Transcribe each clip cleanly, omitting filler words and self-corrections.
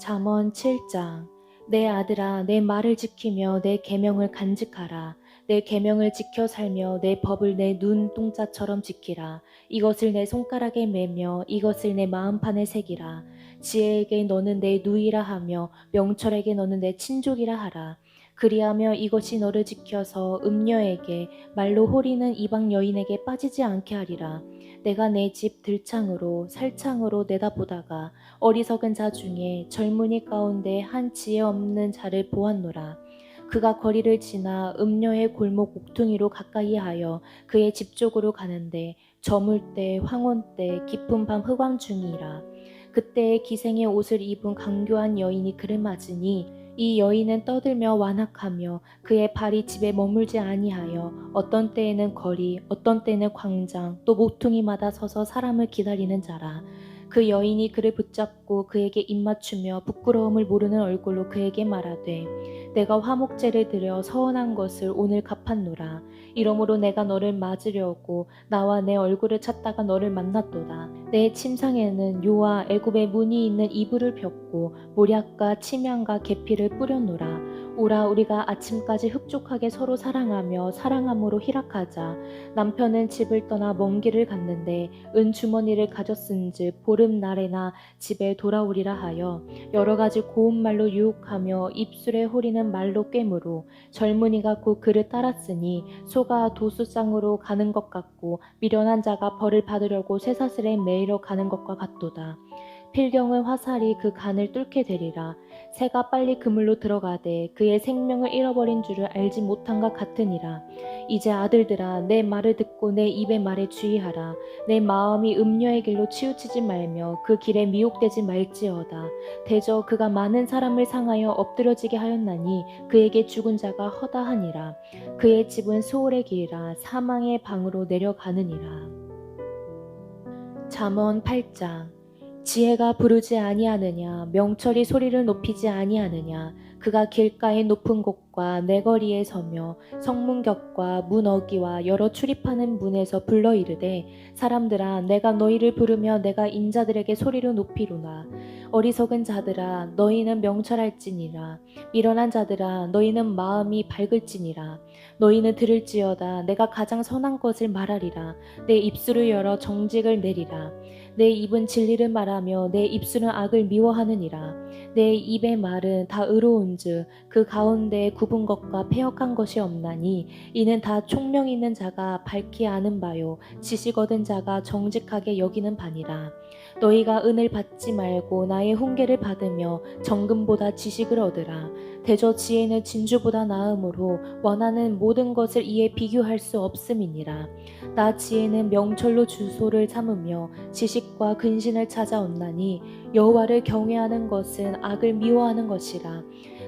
잠언 7장. 내 아들아, 내 말을 지키며 내 계명을 간직하라. 내 계명을 지켜 살며 내 법을 내 눈동자처럼 지키라. 이것을 내 손가락에 매며 이것을 내 마음판에 새기라. 지혜에게 너는 내 누이라 하며 명철에게 너는 내 친족이라 하라. 그리하며 이것이 너를 지켜서 음녀에게 말로 호리는 이방 여인에게 빠지지 않게 하리라. 내가 내 집 들창으로 살창으로 내다보다가 어리석은 자 중에 젊은이 가운데 한 지혜 없는 자를 보았노라. 그가 거리를 지나 음녀의 골목 옥퉁이로 가까이 하여 그의 집 쪽으로 가는데 저물 때 황혼 때 깊은 밤 흑암 중이라. 그때에 기생의 옷을 입은 강교한 여인이 그를 맞으니 이 여인은 떠들며 완악하며 그의 발이 집에 머물지 아니하여 어떤 때에는 거리 어떤 때는 광장 또 모퉁이마다 서서 사람을 기다리는 자라. 그 여인이 그를 붙잡고 그에게 입맞추며 부끄러움을 모르는 얼굴로 그에게 말하되 내가 화목제를 드려 서원한 것을 오늘 갚았노라. 이러므로 내가 너를 맞으려고 나와 내 얼굴을 찾다가 너를 만났도다. 내 침상에는 요와 애굽의 문이 있는 이불을 폈고 모략과 침향과 계피를 뿌렸노라. 오라 우리가 아침까지 흡족하게 서로 사랑하며 사랑함으로 희락하자. 남편은 집을 떠나 먼 길을 갔는데 은주머니를 가졌은즉 보름날에나 집에 돌아오리라 하여 여러 가지 고운 말로 유혹하며 입술에 호리는 말로 꿰므로 젊은이가 곧 그를 따랐으니 소가 도수장으로 가는 것 같고 미련한 자가 벌을 받으려고 쇠사슬에 매이러 가는 것과 같도다. 필경은 화살이 그 간을 뚫게 되리라. 새가 빨리 그물로 들어가되 그의 생명을 잃어버린 줄을 알지 못한 것 같으니라. 이제 아들들아 내 말을 듣고 내 입의 말에 주의하라. 내 마음이 음녀의 길로 치우치지 말며 그 길에 미혹되지 말지어다. 대저 그가 많은 사람을 상하여 엎드려지게 하였나니 그에게 죽은 자가 허다하니라. 그의 집은 소홀의 길이라 사망의 방으로 내려가느니라. 잠언 8장. 지혜가 부르지 아니하느냐 명철이 소리를 높이지 아니하느냐. 그가 길가의 높은 곳과 내거리에 서며 성문격과 문 어기와 여러 출입하는 문에서 불러 이르되 사람들아 내가 너희를 부르며 내가 인자들에게 소리를 높이로나. 어리석은 자들아 너희는 명철할지니라. 미련한 자들아 너희는 마음이 밝을지니라. 너희는 들을지어다 내가 가장 선한 것을 말하리라. 내 입술을 열어 정직을 내리라. 내 입은 진리를 말하며 내 입술은 악을 미워하느니라. 내 입의 말은 다 의로운즉 그 가운데에 굽은 것과 패역한 것이 없나니 이는 다 총명 있는 자가 밝히 아는 바요 지식 얻은 자가 정직하게 여기는 바니라. 너희가 은을 받지 말고 나의 훈계를 받으며 정금보다 지식을 얻으라. 대저 지혜는 진주보다 나음으로 원하는 모든 것을 이에 비교할 수 없음이니라. 나 지혜는 명철로 주소를 삼으며 지식과 근신을 찾아온나니 여호와를 경외하는 것은 악을 미워하는 것이라.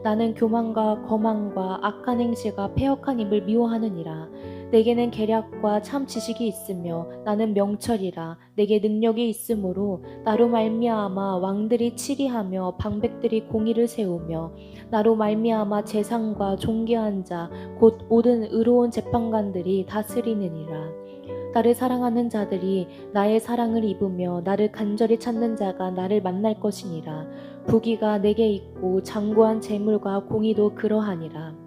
나는 교만과 거만과 악한 행실과 패역한 입을 미워하느니라. 내게는 계략과 참 지식이 있으며 나는 명철이라. 내게 능력이 있으므로 나로 말미암아 왕들이 치리하며 방백들이 공의를 세우며 나로 말미암아 재상과 존귀한 자 곧 모든 의로운 재판관들이 다스리느니라. 나를 사랑하는 자들이 나의 사랑을 입으며 나를 간절히 찾는 자가 나를 만날 것이니라. 부귀가 내게 있고 장구한 재물과 공의도 그러하니라.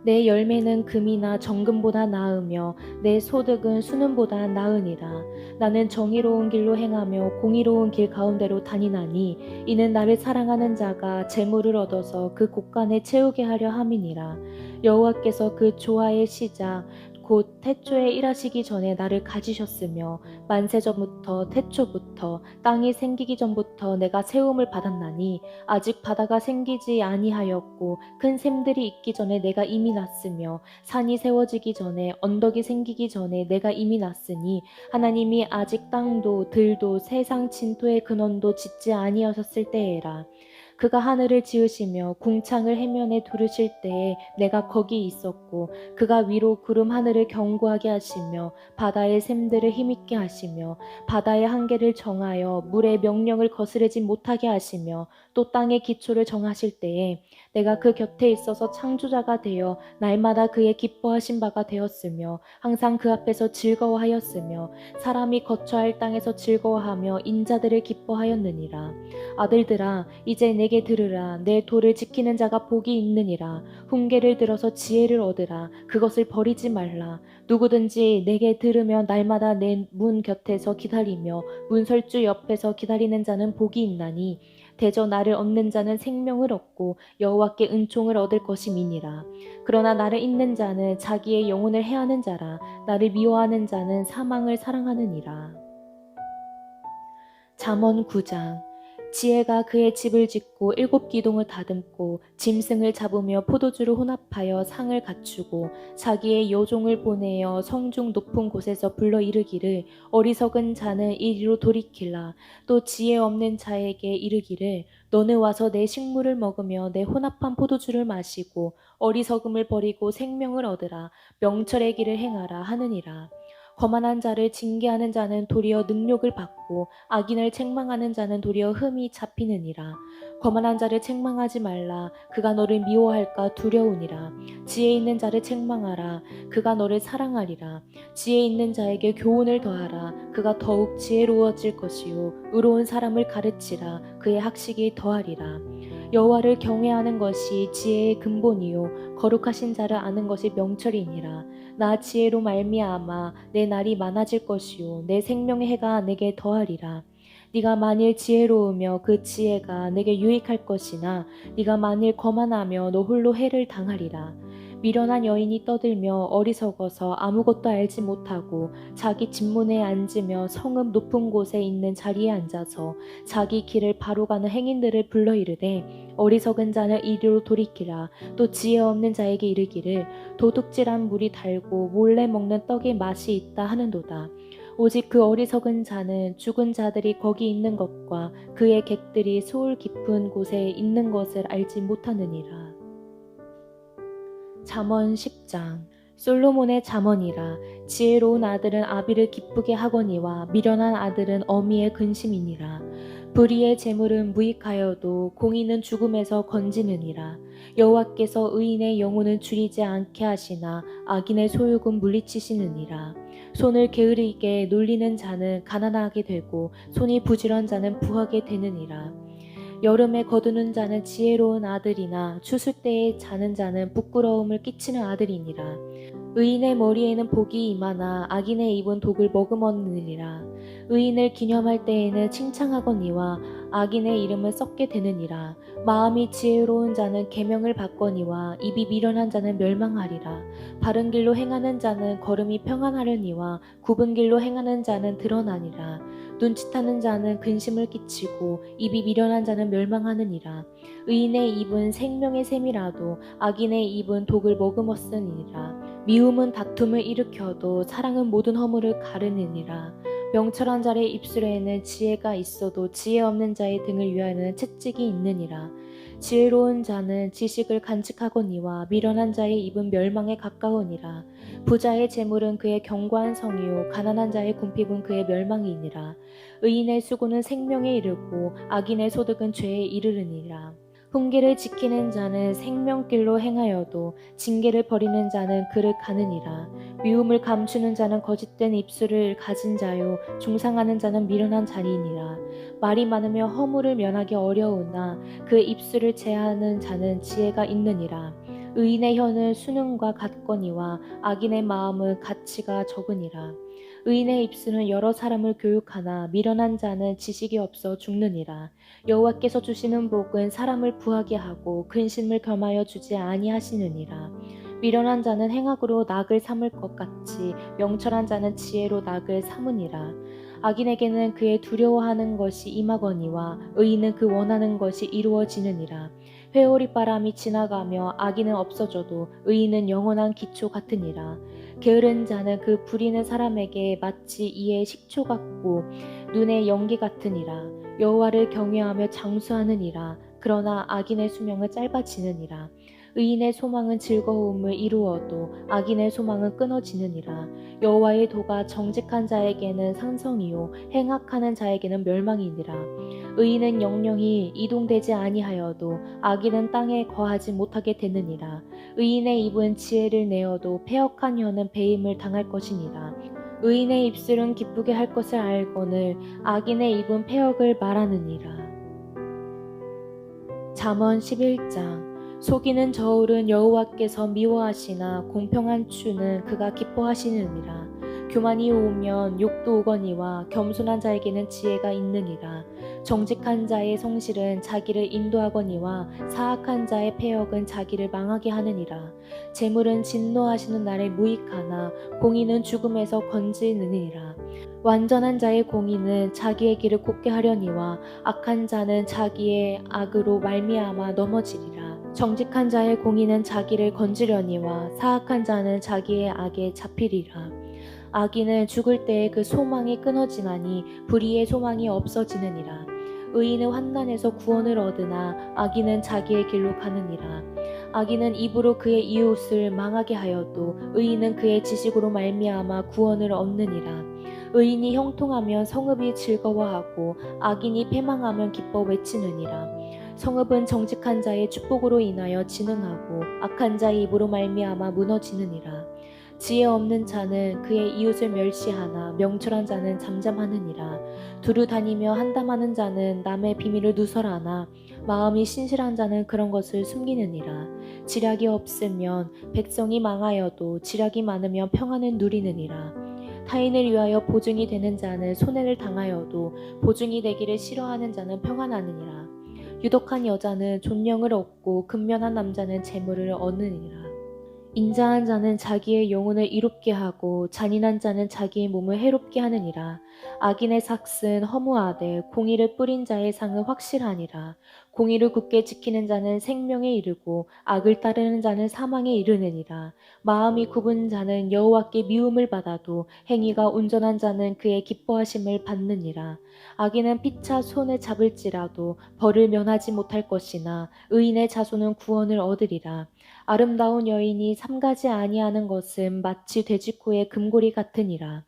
내 열매는 금이나 정금보다 나으며 내 소득은 수는보다 나으니라. 나는 정의로운 길로 행하며 공의로운 길 가운데로 다니나니 이는 나를 사랑하는 자가 재물을 얻어서 그 곳간에 채우게 하려 함이니라. 여호와께서 그 조화의 시작 곧 태초에 일하시기 전에 나를 가지셨으며 만세전부터 태초부터 땅이 생기기 전부터 내가 세움을 받았나니 아직 바다가 생기지 아니하였고 큰 샘들이 있기 전에 내가 이미 났으며 산이 세워지기 전에 언덕이 생기기 전에 내가 이미 났으니 하나님이 아직 땅도 들도 세상 진토의 근원도 짓지 아니하셨을 때에라. 그가 하늘을 지으시며 궁창을 해면에 두르실 때에 내가 거기 있었고 그가 위로 구름 하늘을 견고하게 하시며 바다의 샘들을 힘있게 하시며 바다의 한계를 정하여 물의 명령을 거스르지 못하게 하시며 또 땅의 기초를 정하실 때에 내가 그 곁에 있어서 창조자가 되어 날마다 그의 기뻐하신 바가 되었으며 항상 그 앞에서 즐거워하였으며 사람이 거처할 땅에서 즐거워하며 인자들을 기뻐하였느니라. 아들들아 이제 내게 들으라. 내 도를 지키는 자가 복이 있느니라. 훈계를 들어서 지혜를 얻으라. 그것을 버리지 말라. 누구든지 내게 들으며 날마다 내 문 곁에서 기다리며 문설주 옆에서 기다리는 자는 복이 있나니 대저 나를 얻는 자는 생명을 얻고 여호와께 은총을 얻을 것임이니라. 그러나 나를 잊는 자는 자기의 영혼을 해하는 자라. 나를 미워하는 자는 사망을 사랑하느니라. 잠언 9장. 지혜가 그의 집을 짓고 7기둥을 다듬고 짐승을 잡으며 포도주를 혼합하여 상을 갖추고 자기의 여종을 보내어 성중 높은 곳에서 불러 이르기를 어리석은 자는 이리로 돌이키라. 또 지혜 없는 자에게 이르기를 너는 와서 내 식물을 먹으며 내 혼합한 포도주를 마시고 어리석음을 버리고 생명을 얻으라. 명철의 길을 행하라 하느니라. 거만한 자를 징계하는 자는 도리어 능욕을 받고 악인을 책망하는 자는 도리어 흠이 잡히느니라. 거만한 자를 책망하지 말라. 그가 너를 미워할까 두려우니라. 지혜 있는 자를 책망하라. 그가 너를 사랑하리라. 지혜 있는 자에게 교훈을 더하라. 그가 더욱 지혜로워질 것이요 의로운 사람을 가르치라. 그의 학식이 더하리라. 여호와를 경외하는 것이 지혜의 근본이요 거룩하신 자를 아는 것이 명철이니라. 나 지혜로 말미암아 내 날이 많아질 것이요 내 생명의 해가 내게 더하리라. 네가 만일 지혜로우며 그 지혜가 내게 유익할 것이나 네가 만일 거만하며 너 홀로 해를 당하리라. 미련한 여인이 떠들며 어리석어서 아무것도 알지 못하고 자기 집문에 앉으며 성읍 높은 곳에 있는 자리에 앉아서 자기 길을 바로 가는 행인들을 불러 이르되 어리석은 자는 이리로 돌이키라. 또 지혜 없는 자에게 이르기를 도둑질한 물이 달고 몰래 먹는 떡의 맛이 있다 하는도다. 오직 그 어리석은 자는 죽은 자들이 거기 있는 것과 그의 객들이 소울 깊은 곳에 있는 것을 알지 못하느니라. 잠언 10장. 솔로몬의 잠언이라. 지혜로운 아들은 아비를 기쁘게 하거니와 미련한 아들은 어미의 근심이니라. 불의의 재물은 무익하여도 공의는 죽음에서 건지느니라. 여호와께서 의인의 영혼은 줄이지 않게 하시나 악인의 소욕은 물리치시느니라. 손을 게으르게 놀리는 자는 가난하게 되고 손이 부지런 자는 부하게 되느니라. 여름에 거두는 자는 지혜로운 아들이나 추수 때에 자는 자는 부끄러움을 끼치는 아들이니라. 의인의 머리에는 복이 임하나 악인의 입은 독을 머금었느니라. 의인을 기념할 때에는 칭찬하거니와 악인의 이름은 썩게 되느니라. 마음이 지혜로운 자는 계명을 받거니와 입이 미련한 자는 멸망하리라. 바른 길로 행하는 자는 걸음이 평안하려니와 굽은 길로 행하는 자는 드러나니라. 눈짓하는 자는 근심을 끼치고 입이 미련한 자는 멸망하느니라. 의인의 입은 생명의 샘이라도 악인의 입은 독을 머금었으니라. 미움은 다툼을 일으켜도 사랑은 모든 허물을 가르느니라. 명철한 자의 입술에는 지혜가 있어도 지혜 없는 자의 등을 위하여는 채찍이 있느니라. 지혜로운 자는 지식을 간직하거니와 미련한 자의 입은 멸망에 가까우니라. 부자의 재물은 그의 견고한 성이요 가난한 자의 궁핍은 그의 멸망이니라. 의인의 수고는 생명에 이르고 악인의 소득은 죄에 이르르니라. 훈계를 지키는 자는 생명길로 행하여도 징계를 버리는 자는 그를 가느니라. 미움을 감추는 자는 거짓된 입술을 가진 자요 중상하는 자는 미련한 자니니라. 말이 많으며 허물을 면하기 어려우나 그 입술을 제하는 자는 지혜가 있느니라. 의인의 혀는 수능과 같거니와 악인의 마음은 가치가 적으니라. 의인의 입술은 여러 사람을 교육하나 미련한 자는 지식이 없어 죽느니라. 여호와께서 주시는 복은 사람을 부하게 하고 근심을 겸하여 주지 아니하시느니라. 미련한 자는 행악으로 낙을 삼을 것 같이 명철한 자는 지혜로 낙을 삼으니라. 악인에게는 그의 두려워하는 것이 임하거니와 의인은 그 원하는 것이 이루어지느니라. 회오리 바람이 지나가며 악인은 없어져도 의인은 영원한 기초 같으니라. 게으른 자는 그 부리는 사람에게 마치 이의 식초 같고 눈의 연기 같으니라. 여호와를 경외하며 장수하느니라. 그러나 악인의 수명은 짧아지느니라. 의인의 소망은 즐거움을 이루어도 악인의 소망은 끊어지느니라. 여호와의 도가 정직한 자에게는 상성이요 행악하는 자에게는 멸망이니라. 의인은 영영이 이동되지 아니하여도 악인은 땅에 거하지 못하게 되느니라. 의인의 입은 지혜를 내어도 패역한 혀는 배임을 당할 것이니라. 의인의 입술은 기쁘게 할 것을 알거늘 악인의 입은 패역을 말하느니라. 잠언 11장. 속이는 저울은 여호와께서 미워하시나 공평한 추는 그가 기뻐하시느니라. 교만이 오면 욕도 오거니와 겸손한 자에게는 지혜가 있느니라. 정직한 자의 성실은 자기를 인도하거니와 사악한 자의 패역은 자기를 망하게 하느니라. 재물은 진노하시는 날에 무익하나 공의는 죽음에서 건지느니라. 완전한 자의 공의는 자기의 길을 곱게 하려니와 악한 자는 자기의 악으로 말미암아 넘어지리라. 정직한 자의 공의는 자기를 건지려니와 사악한 자는 자기의 악에 잡히리라. 악인은 죽을 때에 그 소망이 끊어지나니 불의의 소망이 없어지느니라. 의인은 환난에서 구원을 얻으나 악인은 자기의 길로 가느니라. 악인은 입으로 그의 이웃을 망하게 하여도 의인은 그의 지식으로 말미암아 구원을 얻느니라. 의인이 형통하면 성읍이 즐거워하고 악인이 패망하면 기뻐 외치느니라. 성읍은 정직한 자의 축복으로 인하여 진흥하고 악한 자의 입으로 말미암아 무너지느니라. 지혜 없는 자는 그의 이웃을 멸시하나 명철한 자는 잠잠하느니라. 두루 다니며 한담하는 자는 남의 비밀을 누설하나 마음이 신실한 자는 그런 것을 숨기느니라. 지략이 없으면 백성이 망하여도 지략이 많으면 평안을 누리느니라. 타인을 위하여 보증이 되는 자는 손해를 당하여도 보증이 되기를 싫어하는 자는 평안하느니라. 유독한 여자는 존령을 얻고 근면한 남자는 재물을 얻느니라. 인자한 자는 자기의 영혼을 이롭게 하고 잔인한 자는 자기의 몸을 해롭게 하느니라. 악인의 삭은 허무하되 공의를 뿌린 자의 상은 확실하니라. 공의를 굳게 지키는 자는 생명에 이르고 악을 따르는 자는 사망에 이르느니라. 마음이 굽은 자는 여호와께 미움을 받아도 행위가 온전한 자는 그의 기뻐하심을 받느니라. 악인은 피차 손을 잡을지라도 벌을 면하지 못할 것이나 의인의 자손은 구원을 얻으리라. 아름다운 여인이 삼가지 아니하는 것은 마치 돼지코의 금고리 같으니라.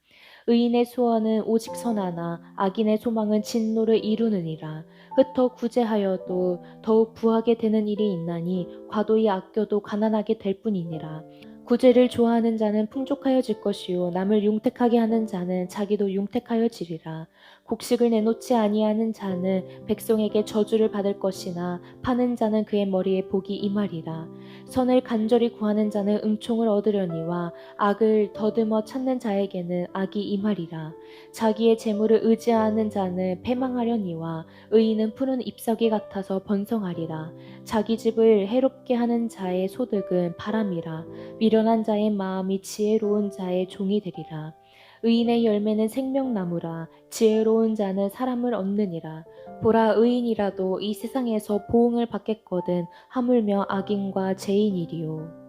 의인의 소원은 오직 선하나 악인의 소망은 진노를 이루느니라. 흩어 구제하여도 더욱 부하게 되는 일이 있나니 과도히 아껴도 가난하게 될 뿐이니라. 구제를 좋아하는 자는 풍족하여질 것이요 남을 융택하게 하는 자는 자기도 융택하여지리라. 곡식을 내놓지 아니하는 자는 백성에게 저주를 받을 것이나 파는 자는 그의 머리에 복이 임하리라. 선을 간절히 구하는 자는 은총을 얻으려니와 악을 더듬어 찾는 자에게는 악이 임하리라. 자기의 재물을 의지하는 자는 패망하려니와 의인은 푸른 잎사귀 같아서 번성하리라. 자기 집을 해롭게 하는 자의 소득은 바람이라. 미련한 자의 마음이 지혜로운 자의 종이 되리라. 의인의 열매는 생명나무라. 지혜로운 자는 사람을 얻느니라. 보라, 의인이라도 이 세상에서 보응을 받겠거든 하물며 악인과 죄인이리요.